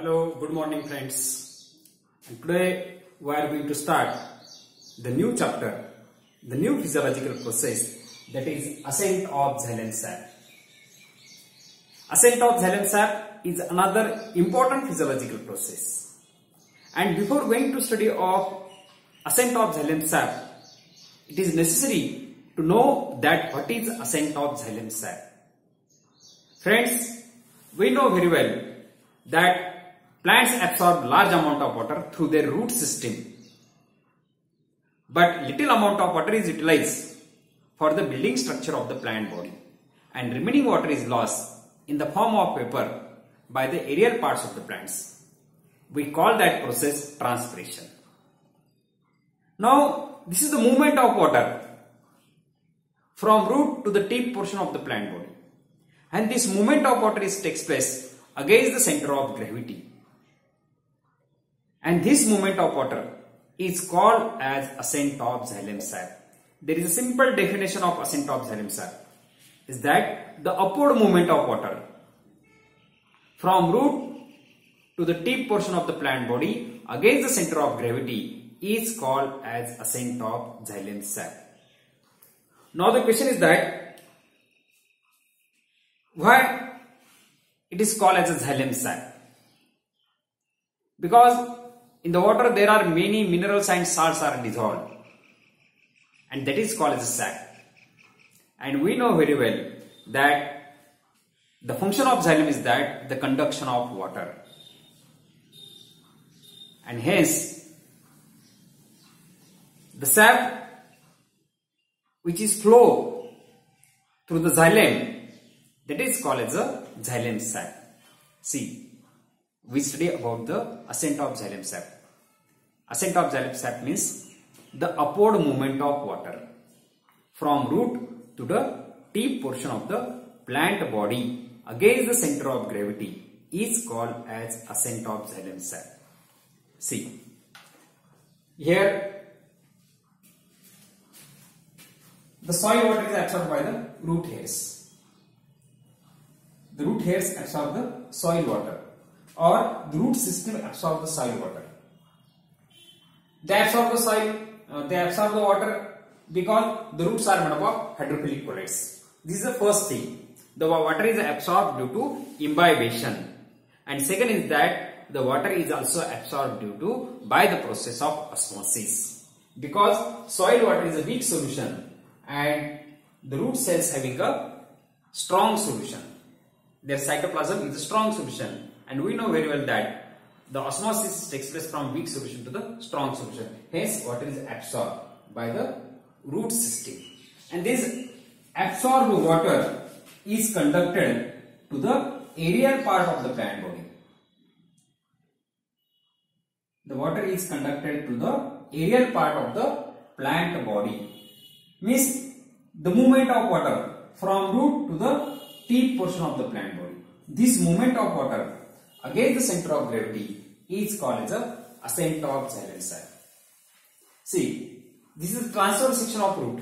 Hello, good morning friends. And today we are going to start the new chapter, the new physiological process, that is ascent of xylem sap. Ascent of xylem sap is another important physiological process. And before going to study of ascent of xylem sap, it is necessary to know that what is ascent of xylem sap. Friends, we know very well that plants absorb large amount of water through their root system, but little amount of water is utilized for the building structure of the plant body, and remaining water is lost in the form of vapor by the aerial parts of the plants. We call that process transpiration. Now, this is the movement of water from root to the tip portion of the plant body, and this movement of water takes place against the center of gravity. And this movement of water is called as ascent of xylem sap. There is a simple definition of ascent of xylem sap, is that the upward movement of water from root to the tip portion of the plant body against the center of gravity is called as ascent of xylem sap. Now the question is that why it is called as a xylem sap? Because in the water there are many minerals and salts are dissolved, and that is called as a sap. And we know very well that the function of xylem is that the conduction of water, and hence the sap which is flow through the xylem, that is called as a xylem sap. See, we study about the ascent of xylem sap. Ascent of xylem sap means the upward movement of water from root to the tip portion of the plant body against the center of gravity is called as ascent of xylem sap. See, here the soil water is absorbed by the root hairs. The root hairs absorb the soil water, or the root system absorb the soil water. They absorb the soil, they absorb the water because the roots are made up of hydrophilic colloids. This is the first thing. The water is absorbed due to imbibition, and second is that the water is also absorbed due to by the process of osmosis, because soil water is a weak solution and the root cells having a strong solution. Their cytoplasm is a strong solution, and we know very well that the osmosis takes place from weak solution to the strong solution. Hence, water is absorbed by the root system, and this absorbed water is conducted to the aerial part of the plant body. The water is conducted to the aerial part of the plant body. Means the movement of water from root to the tip portion of the plant body. This movement of water against the center of gravity is called as a ascent of xylem sap. See, this is the transverse section of root.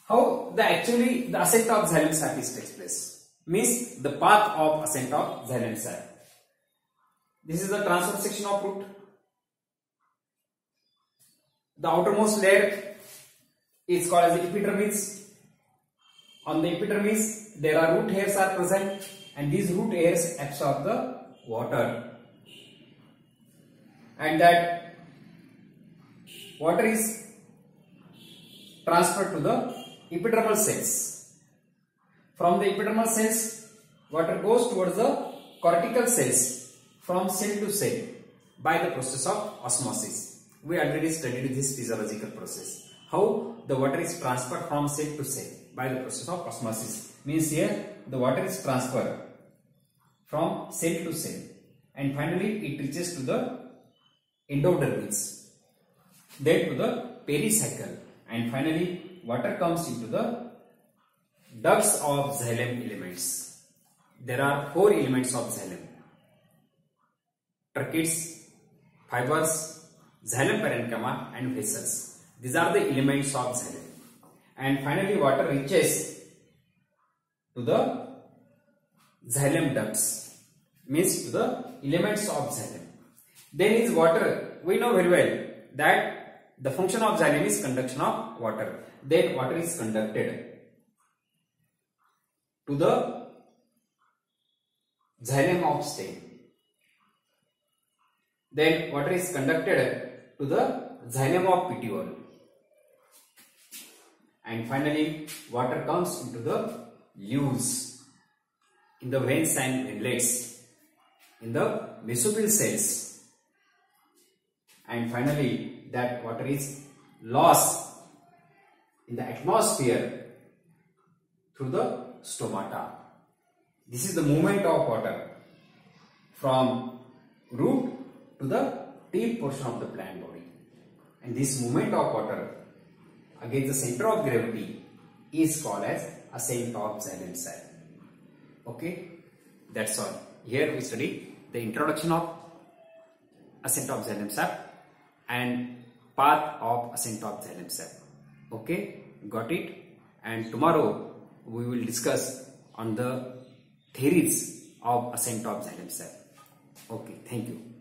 How the ascent of xylem sap takes place? Means the path of ascent of xylem sap. This is the transverse section of root. The outermost layer is called as the epidermis. On the epidermis, there are root hairs are present, and these root hairs absorb the water, and that water is transferred to the epidermal cells. From the epidermal cells, water goes towards the cortical cells from cell to cell by the process of osmosis. We already studied this physiological process, how the water is transferred from cell to cell by the process of osmosis. Means here the water is transferred from cell to cell, and finally it reaches to the endodermis, then to the pericycle, and finally water comes into the ducts of xylem elements. There are 4 elements of xylem: tracheids, fibers, xylem parenchyma, and vessels. These are the elements of xylem. and finally water reaches to the xylem ducts, means to the elements of xylem. Then is water, we know very well that the function of xylem is conduction of water. Then water is conducted to the xylem of stem. Then water is conducted to the xylem of petiole. And finally water comes into the leaves, in the veins and inlets, in the mesophyll cells. And finally that water is lost in the atmosphere through the stomata. This is the movement of water from root to the tip portion of the plant body. And this movement of water against the center of gravity is called as ascent of xylem sac. Okay, that's all. Here we study the introduction of ascent of xylem sac and path of ascent of xylem sac. Okay, got it? And tomorrow we will discuss on the theories of ascent of xylem sac. Okay, thank you.